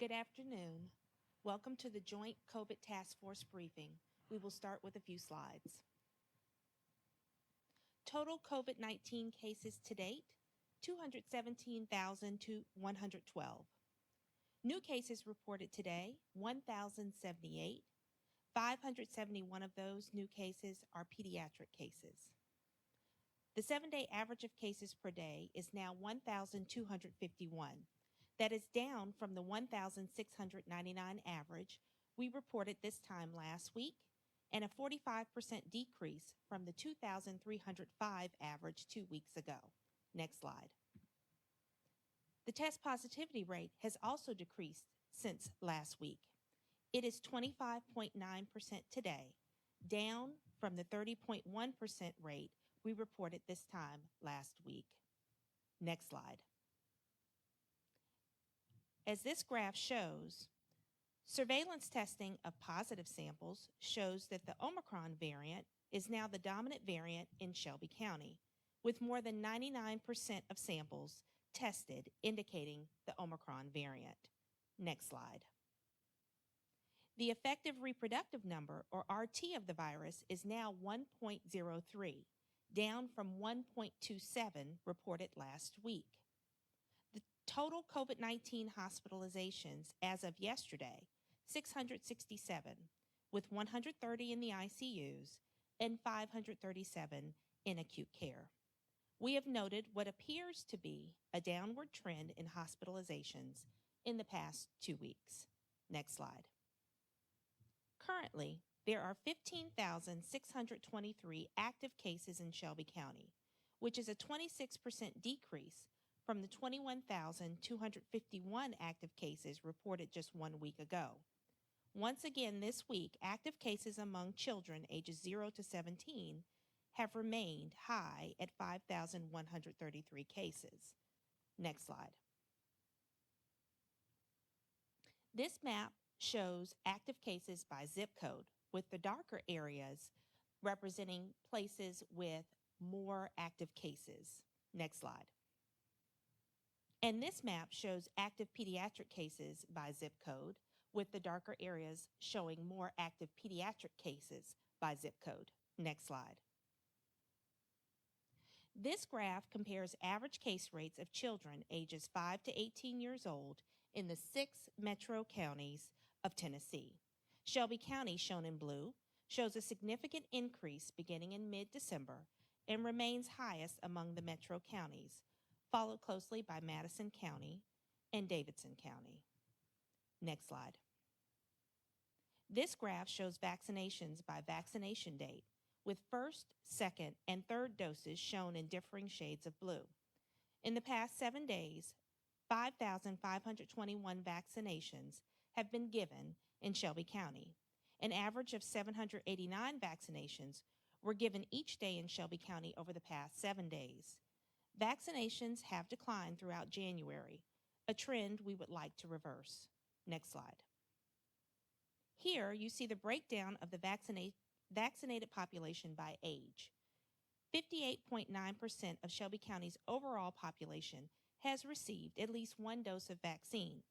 Good afternoon. Welcome to the Joint COVID Task Force briefing. We will start with a few slides. Total COVID-19 cases to date, 217,112. New cases reported today, 1,078. 571 of those new cases are pediatric cases. The 7-day average of cases per day is now 1,251. That is down from the 1,699 average we reported this time last week, and a 45% decrease from the 2,305 average 2 weeks ago. Next slide. The test positivity rate has also decreased since last week. It is 25.9% today, down from the 30.1% rate we reported this time last week. Next slide. As this graph shows, surveillance testing of positive samples shows that the Omicron variant is now the dominant variant in Shelby County, with more than 99% of samples tested indicating the Omicron variant. Next slide. The effective reproductive number, or RT, of the virus is now 1.03, down from 1.27 reported last week. The total COVID-19 hospitalizations as of yesterday, 667, with 130 in the ICUs and 537 in acute care. We have noted what appears to be a downward trend in hospitalizations in the past 2 weeks. Next slide. Currently, there are 15,623 active cases in Shelby County, which is a 26% decrease from the 21,251 active cases reported just 1 week ago. Once again this week, active cases among children ages 0 to 17 have remained high at 5,133 cases. Next slide. This map shows active cases by zip code, with the darker areas representing places with more active cases. Next slide. And this map shows active pediatric cases by zip code, with the darker areas showing more active pediatric cases by zip code. Next slide. This graph compares average case rates of children ages 5 to 18 years old in the 6 metro counties of Tennessee. Shelby County, shown in blue, shows a significant increase beginning in mid-December and remains highest among the metro counties, followed closely by Madison County and Davidson County. Next slide. This graph shows vaccinations by vaccination date, with first, second, and third doses shown in differing shades of blue. In the past 7 days, 5,521 vaccinations have been given in Shelby County. An average of 789 vaccinations were given each day in Shelby County over the past 7 days. Vaccinations have declined throughout January, a trend we would like to reverse. Next slide. Here you see the breakdown of the vaccinated population by age. 58.9% of Shelby County's overall population has received at least 1 dose of vaccine,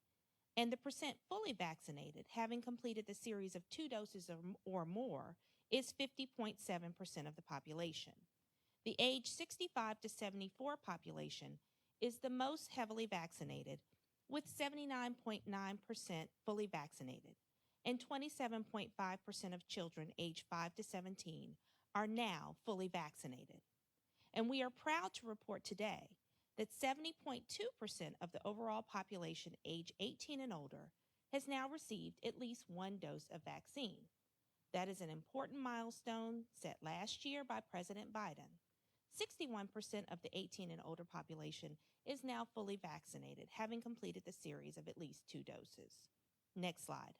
and the percent fully vaccinated, having completed the series of 2 doses or more, is 50.7% of the population. The age 65 to 74 population is the most heavily vaccinated, with 79.9% fully vaccinated, and 27.5% of children aged 5 to 17 are now fully vaccinated. And we are proud to report today that 70.2% of the overall population age 18 and older has now received at least 1 dose of vaccine. That is an important milestone set last year by President Biden. 61% of the 18 and older population is now fully vaccinated, having completed the series of at least 2 doses. Next slide.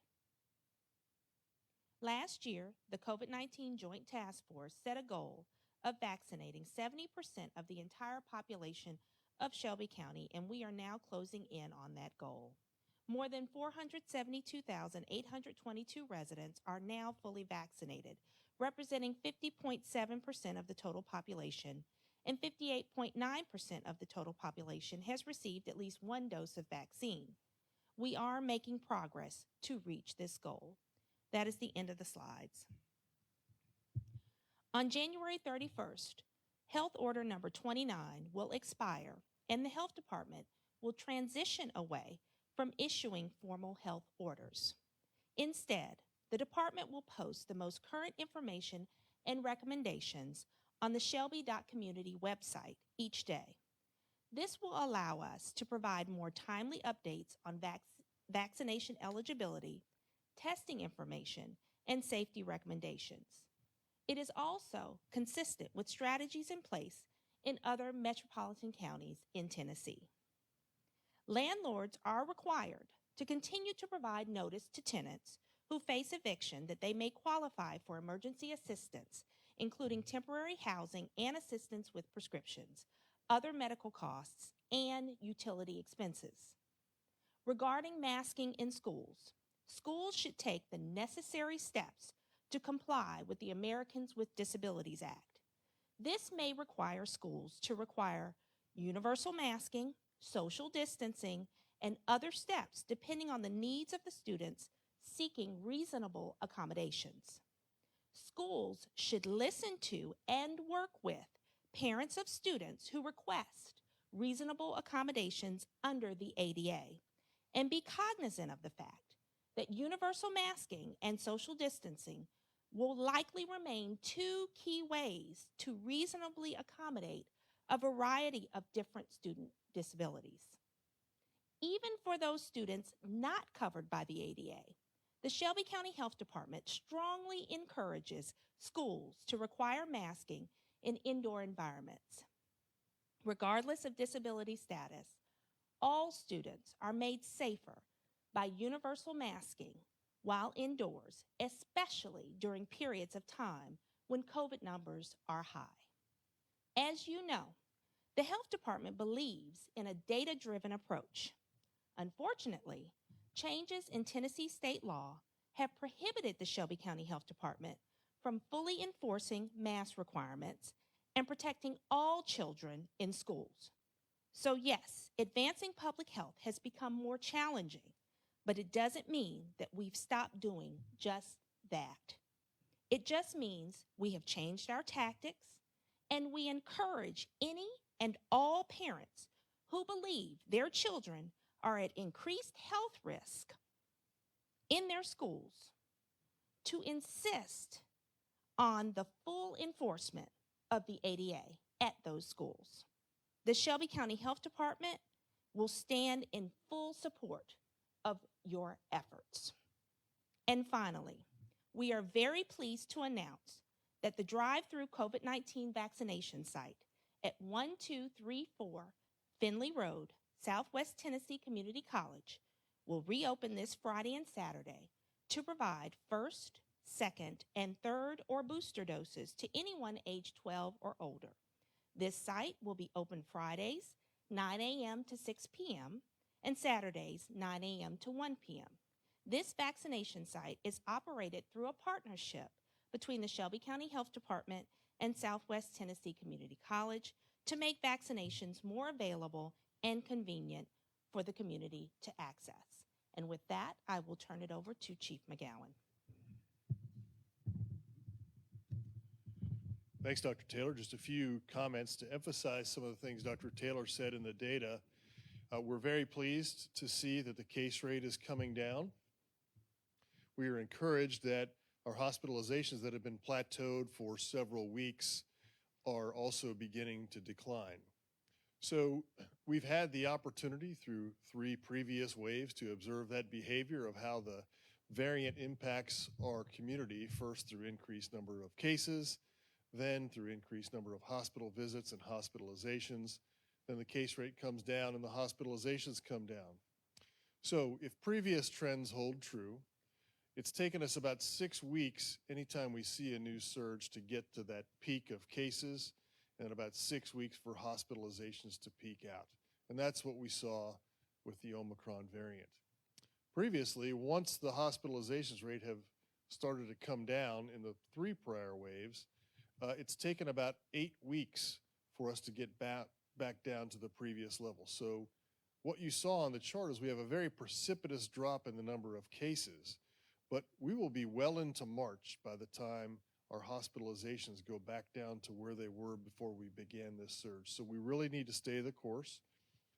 Last year, the COVID-19 Joint Task Force set a goal of vaccinating 70% of the entire population of Shelby County, and we are now closing in on that goal. More than 472,822 residents are now fully vaccinated, representing 50.7% of the total population, and 58.9% of the total population has received at least 1 dose of vaccine. we are making progress to reach this goal. That is the end of the slides. On January 31st, Health Order number 29 will expire, and the Health Department will transition away from issuing formal health orders. Instead, the department will post the most current information and recommendations on the shelby.community website each day. This will allow us to provide more timely updates on vaccination eligibility, testing information, and safety recommendations. It is also consistent with strategies in place in other metropolitan counties in Tennessee. Landlords are required to continue to provide notice to tenants who face eviction that they may qualify for emergency assistance, including temporary housing and assistance with prescriptions, other medical costs, and utility expenses. Regarding masking in schools, schools should take the necessary steps to comply with the Americans with Disabilities Act. This may require schools to require universal masking, social distancing, and other steps depending on the needs of the students seeking reasonable accommodations. Schools should listen to and work with parents of students who request reasonable accommodations under the ADA, and be cognizant of the fact that universal masking and social distancing will likely remain two key ways to reasonably accommodate a variety of different student disabilities. Even for those students not covered by the ADA, the Shelby County Health Department strongly encourages schools to require masking in indoor environments. Regardless of disability status, all students are made safer by universal masking while indoors, especially during periods of time when COVID numbers are high. As you know, the Health Department believes in a data-driven approach. Unfortunately, changes in Tennessee state law have prohibited the Shelby County Health Department from fully enforcing mask requirements and protecting all children in schools. So yes, advancing public health has become more challenging, but it doesn't mean that we've stopped doing just that. It just means we have changed our tactics, and we encourage any and all parents who believe their children are at increased health risk in their schools to insist on the full enforcement of the ADA at those schools. The Shelby County Health Department will stand in full support of your efforts. And finally, we are very pleased to announce that the drive-through COVID-19 vaccination site at 1234 Finley Road, Southwest Tennessee Community College, will reopen this Friday and Saturday to provide first, second, and third or booster doses to anyone age 12 or older. This site will be open Fridays, 9 a.m. to 6 p.m., and Saturdays, 9 a.m. to 1 p.m. This vaccination site is operated through a partnership between the Shelby County Health Department and Southwest Tennessee Community College to make vaccinations more available and convenient for the community to access. And with that, I will turn it over to Chief McGowen. Thanks, Dr. Taylor. Just a few comments to emphasize some of the things Dr. Taylor said in the data. We're very pleased to see that the case rate is coming down. We are encouraged that our hospitalizations that have been plateaued for several weeks are also beginning to decline. So we've had the opportunity through 3 previous waves to observe that behavior of how the variant impacts our community, first through increased number of cases, then through increased number of hospital visits and hospitalizations. Then the case rate comes down and the hospitalizations come down. So if previous trends hold true, it's taken us about 6 weeks anytime we see a new surge to get to that peak of cases, and about 6 weeks for hospitalizations to peak out. And that's what we saw with the Omicron variant. Previously, once the hospitalizations rate have started to come down in the 3 prior waves, it's taken about 8 weeks for us to get back down to the previous level. So what you saw on the chart is we have a very precipitous drop in the number of cases, but we will be well into March by the time our hospitalizations go back down to where they were before we began this surge. So we really need to stay the course.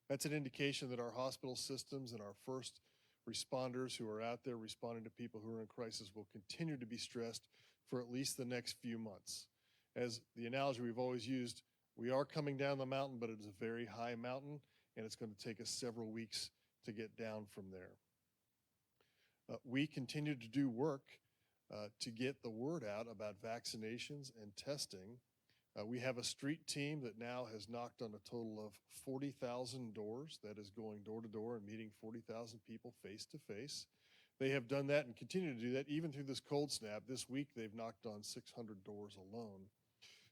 That's an indication that our hospital systems and our first responders who are out there responding to people who are in crisis will continue to be stressed for at least the next few months. As the analogy we've always used, we are coming down the mountain, but it is a very high mountain, and it's going to take us several weeks to get down from there. We continue to do work to get the word out about vaccinations and testing. We have a street team that now has knocked on a total of 40,000 doors. That is going door to door and meeting 40,000 people face to face. They have done that and continue to do that even through this cold snap. This week, they've knocked on 600 doors alone.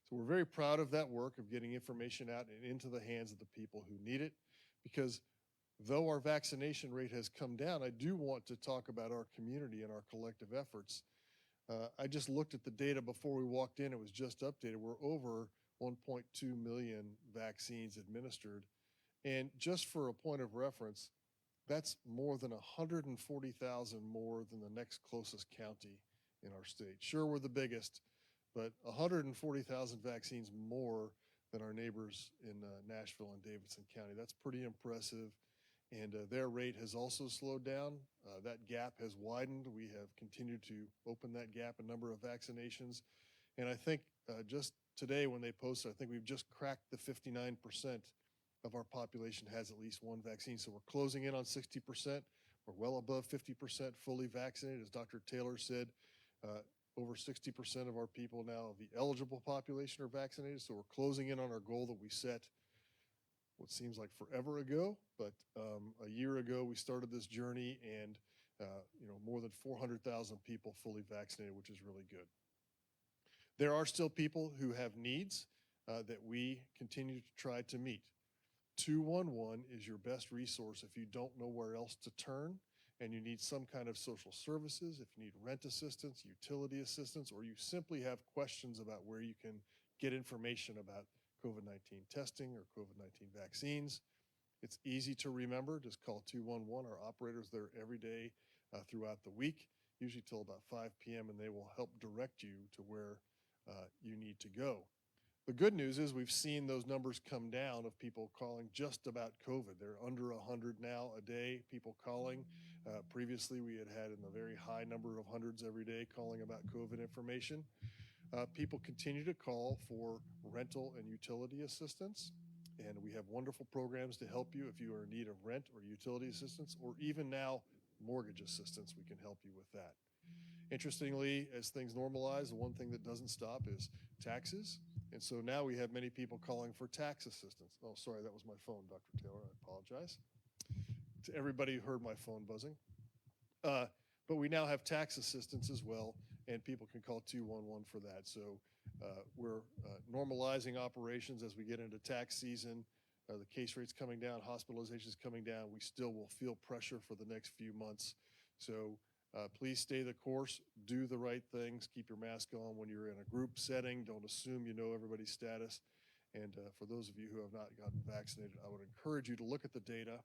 So we're very proud of that work of getting information out and into the hands of the people who need it, because though our vaccination rate has come down, I do want to talk about our community and our collective efforts. I just looked at the data before we walked in. It was just updated. We're over 1.2 million vaccines administered. And just for a point of reference, that's more than 140,000 more than the next closest county in our state. Sure, we're the biggest, but 140,000 vaccines more than our neighbors in Nashville and Davidson County. That's pretty impressive. And their rate has also slowed down. That gap has widened. We have continued to open that gap in number of vaccinations. And I think just today when they posted, I think we've just cracked the 59% of our population has at least one vaccine. So we're closing in on 60%. We're well above 50% fully vaccinated. As Dr. Taylor said, over 60% of our people now of the eligible population are vaccinated. So we're closing in on our goal that we set what seems like forever ago, but a year ago we started this journey, and more than 400,000 people fully vaccinated, which is really good. There are still people who have needs that we continue to try to meet. 211 is your best resource if you don't know where else to turn and you need some kind of social services, if you need rent assistance, utility assistance, or you simply have questions about where you can get information about COVID-19 testing or COVID-19 vaccines. It's easy to remember. Just call 211. Our operators there every day throughout the week, usually till about 5 p.m., and they will help direct you to where you need to go. The good news is we've seen those numbers come down of people calling just about COVID. They're under 100 now a day, people calling. Previously, we had in the very high number of hundreds every day calling about COVID information. People continue to call for rental and utility assistance, and we have wonderful programs to help you if you are in need of rent or utility assistance, or even now mortgage assistance. We can help you with that. Interestingly, as things normalize, the one thing that doesn't stop is taxes, and so now we have many people calling for tax assistance. Oh, sorry, that was my phone, Dr. Taylor. I apologize to everybody who heard my phone buzzing. But we now have tax assistance as well, and people can call 211 for that. So we're normalizing operations as we get into tax season. The case rate's coming down, hospitalizations coming down. We still will feel pressure for the next few months. So please stay the course, do the right things, keep your mask on when you're in a group setting. Don't assume you know everybody's status. And for those of you who have not gotten vaccinated, I would encourage you to look at the data.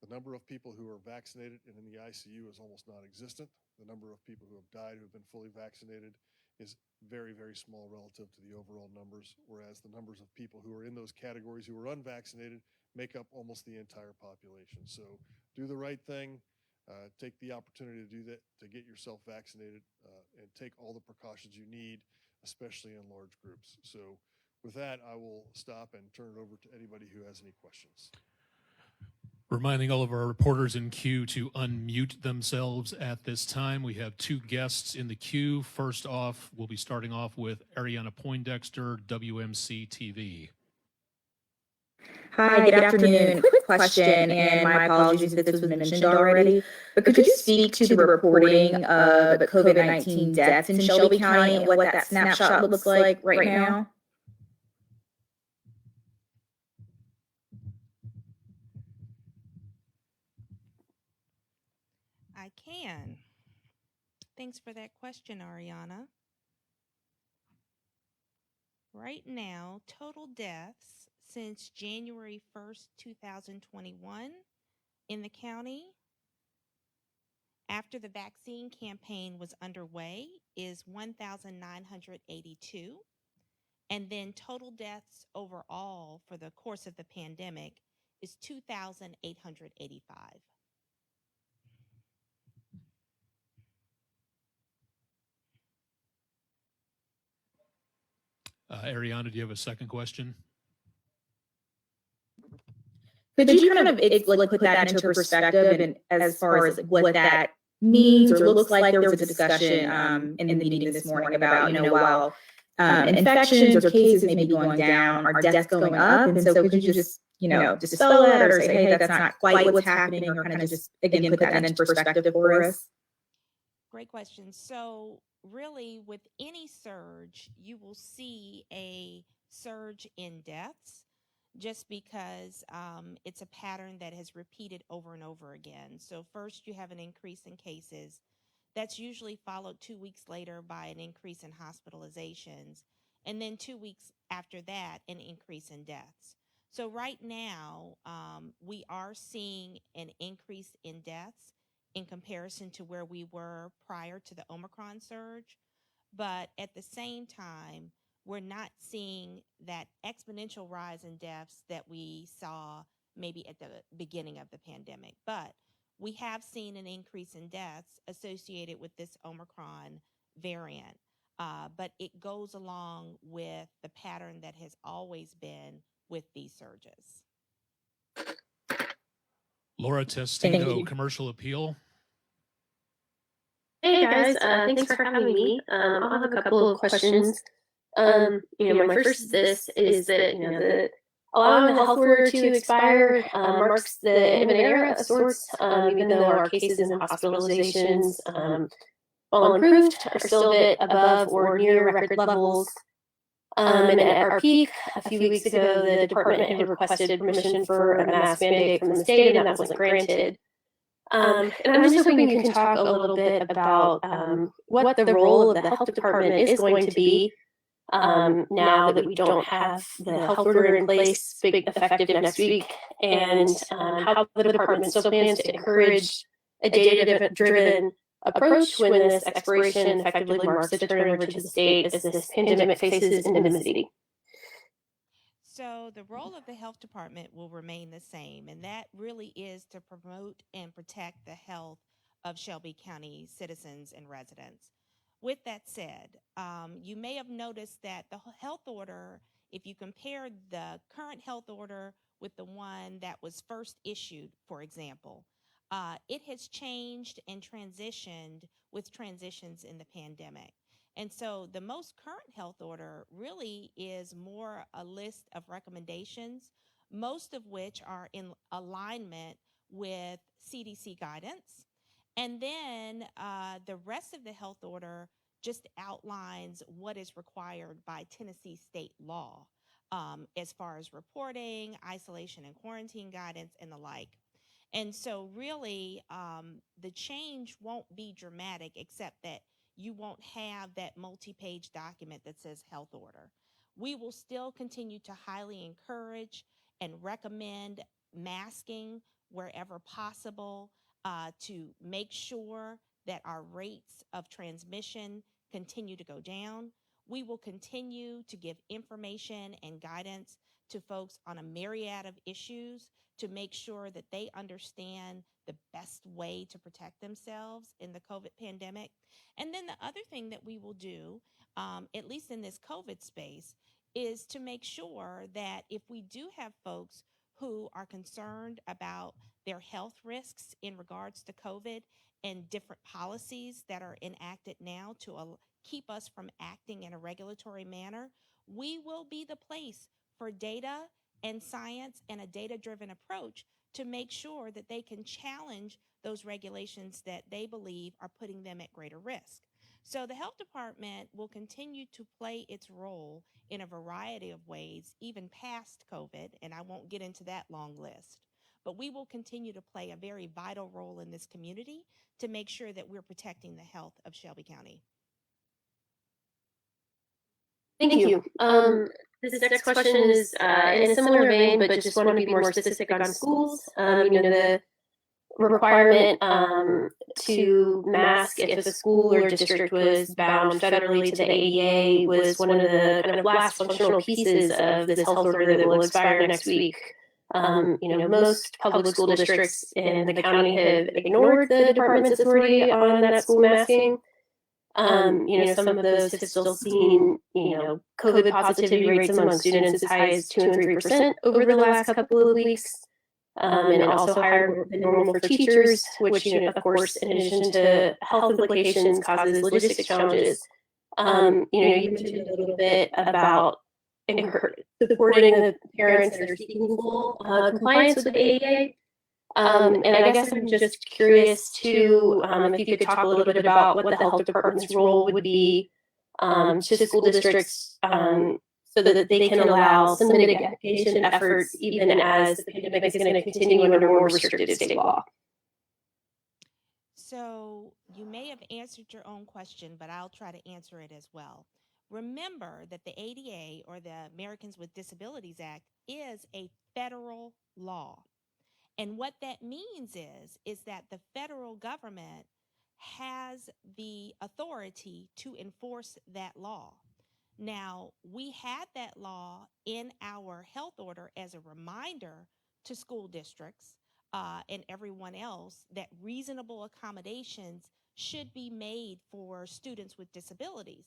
The number of people who are vaccinated and in the ICU is almost non-existent. The number of people who have died who have been fully vaccinated is very, very small relative to the overall numbers, whereas the numbers of people who are in those categories who are unvaccinated make up almost the entire population. So do the right thing, take the opportunity to do that, to get yourself vaccinated, and take all the precautions you need, especially in large groups. So with that, I will stop and turn it over to anybody who has any questions. Reminding all of our reporters in queue to unmute themselves at this time. We have two guests in the queue. First off, we'll be starting off with Ariana Poindexter, WMC TV. Hi, good afternoon. Quick question, and my apologies if this was mentioned already, but could you speak to the reporting of COVID-19 deaths in Shelby County and what that snapshot looks like right now? I can. Thanks for that question, Ariana. Right now, total deaths since January 1st, 2021 in the county after the vaccine campaign was underway is 1,982. And then total deaths overall for the course of the pandemic is 2,885. Ariana, do you have a second question? Could you kind of put that into perspective, and as far as what that means or looks like? There was a discussion in the meeting this morning about, while infections or cases may be going down, are deaths going up? And so could you just, dispel that or say, hey, that's not quite what's happening, or kind of just, again, put that into perspective for us? Great question. So really, with any surge, you will see a surge in deaths just because it's a pattern that has repeated over and over again. So first you have an increase in cases. That's usually followed 2 weeks later by an increase in hospitalizations. And then 2 weeks after that, an increase in deaths. So right now, we are seeing an increase in deaths in comparison to where we were prior to the Omicron surge. But at the same time, we're not seeing that exponential rise in deaths that we saw maybe at the beginning of the pandemic. But we have seen an increase in deaths associated with this Omicron variant. But it goes along with the pattern that has always been with these surges. Laura Testino, Commercial Appeal. Hey guys, thanks for having me. I'll have a couple of questions. My first this is that, that allowing the health order to expire marks the end of an era of sorts, even though our cases and hospitalizations, while improved, are still a bit above or near record levels. And at our peak, a few weeks ago, the department had requested permission for a mask mandate from the state, and that wasn't granted. And I'm just hoping you can talk a little bit about what the role of the health department is going to be now that we don't have the health order in place, effective next week, and how the department still plans to encourage a data-driven approach when this expiration effectively marks the turnover to the state as this pandemic faces endemicity. So the role of the health department will remain the same, and that really is to promote and protect the health of Shelby County citizens and residents. With that said, you may have noticed that the health order, if you compare the current health order with the one that was first issued, for example, it has changed and transitioned with transitions in the pandemic. And so the most current health order really is more a list of recommendations, most of which are in alignment with CDC guidance. And then the rest of the health order just outlines what is required by Tennessee state law as far as reporting, isolation and quarantine guidance, and the like. And so really, the change won't be dramatic, except that you won't have that multi-page document that says health order. We will still continue to highly encourage and recommend masking wherever possible to make sure that our rates of transmission continue to go down. We will continue to give information and guidance to folks on a myriad of issues to make sure that they understand the best way to protect themselves in the COVID pandemic. And then the other thing that we will do, at least in this COVID space, is to make sure that if we do have folks who are concerned about their health risks in regards to COVID and different policies that are enacted now to keep us from acting in a regulatory manner, we will be the place for data and science and a data-driven approach to make sure that they can challenge those regulations that they believe are putting them at greater risk. So the health department will continue to play its role in a variety of ways, even past COVID, and I won't get into that long list. But we will continue to play a very vital role in this community to make sure that we're protecting the health of Shelby County. Thank you. This next question is in a similar vein, but just want to be more specific on schools. The requirement to mask if a school or district was bound federally to the ADA was one of the kind of last functional pieces of this health order that will expire next week. Most public school districts in the county have ignored the department's authority on that school masking. Some of those have still seen, COVID positivity rates among students as high as 2 and 3% over the last couple of weeks. And also higher than normal for teachers, which, of course, in addition to health implications, causes logistics challenges. You mentioned a little bit about supporting the parents that are seeking full compliance with the ADA. And I guess I'm just curious too, if you could talk a little bit about what the health department's role would be to school districts so that they can allow some mitigation efforts even as the pandemic is going to continue under more restrictive state law. So you may have answered your own question, but I'll try to answer it as well. Remember that the ADA, or the Americans with Disabilities Act, is a federal law. And what that means is that the federal government has the authority to enforce that law. Now, we had that law in our health order as a reminder to school districts and everyone else that reasonable accommodations should be made for students with disabilities.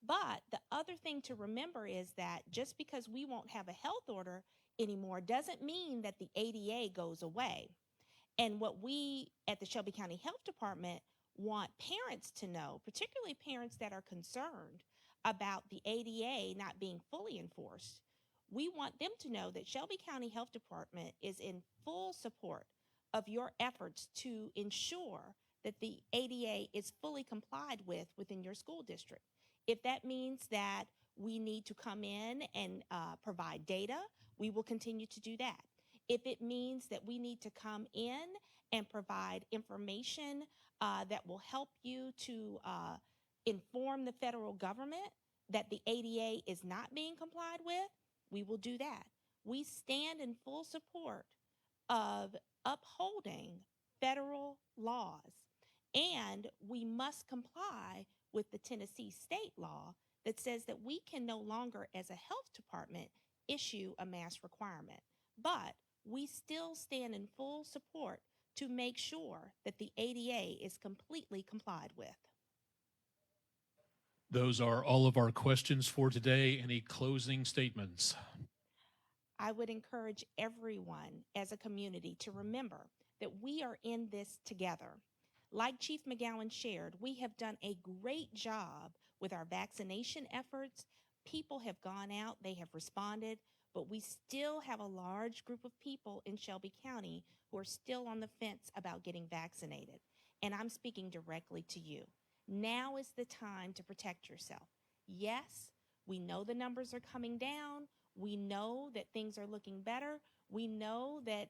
But the other thing to remember is that just because we won't have a health order anymore doesn't mean that the ADA goes away. And what we at the Shelby County Health Department want parents to know, particularly parents that are concerned about the ADA not being fully enforced, we want them to know that Shelby County Health Department is in full support of your efforts to ensure that the ADA is fully complied with within your school district. If that means that we need to come in and provide data, we will continue to do that. If it means that we need to come in and provide information that will help you to inform the federal government that the ADA is not being complied with, we will do that. We stand in full support of upholding federal laws, and we must comply with the Tennessee state law that says that we can no longer, as a health department, issue a mask requirement. But we still stand in full support to make sure that the ADA is completely complied with. Those are all of our questions for today. Any closing statements? I would encourage everyone as a community to remember that we are in this together. Like Chief McGowen shared, we have done a great job with our vaccination efforts. People have gone out, they have responded, but we still have a large group of people in Shelby County who are still on the fence about getting vaccinated. And I'm speaking directly to you. Now is the time to protect yourself. Yes, we know the numbers are coming down. We know that things are looking better. We know that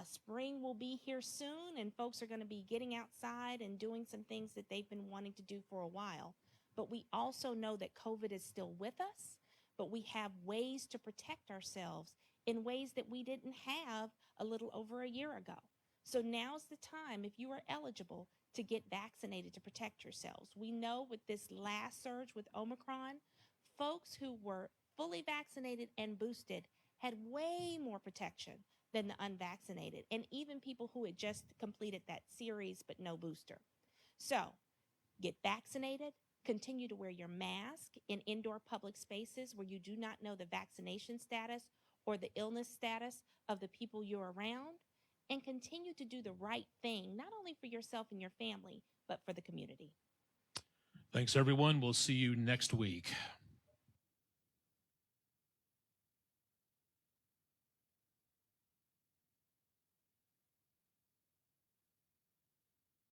spring will be here soon and folks are going to be getting outside and doing some things that they've been wanting to do for a while. But we also know that COVID is still with us, but we have ways to protect ourselves in ways that we didn't have a little over a year ago. So now's the time, if you are eligible, to get vaccinated to protect yourselves. We know with this last surge with Omicron, folks who were fully vaccinated and boosted had way more protection than the unvaccinated, and even people who had just completed that series but no booster. So get vaccinated, continue to wear your mask in indoor public spaces where you do not know the vaccination status or the illness status of the people you're around, and continue to do the right thing, not only for yourself and your family, but for the community. Thanks, everyone. We'll see you next week.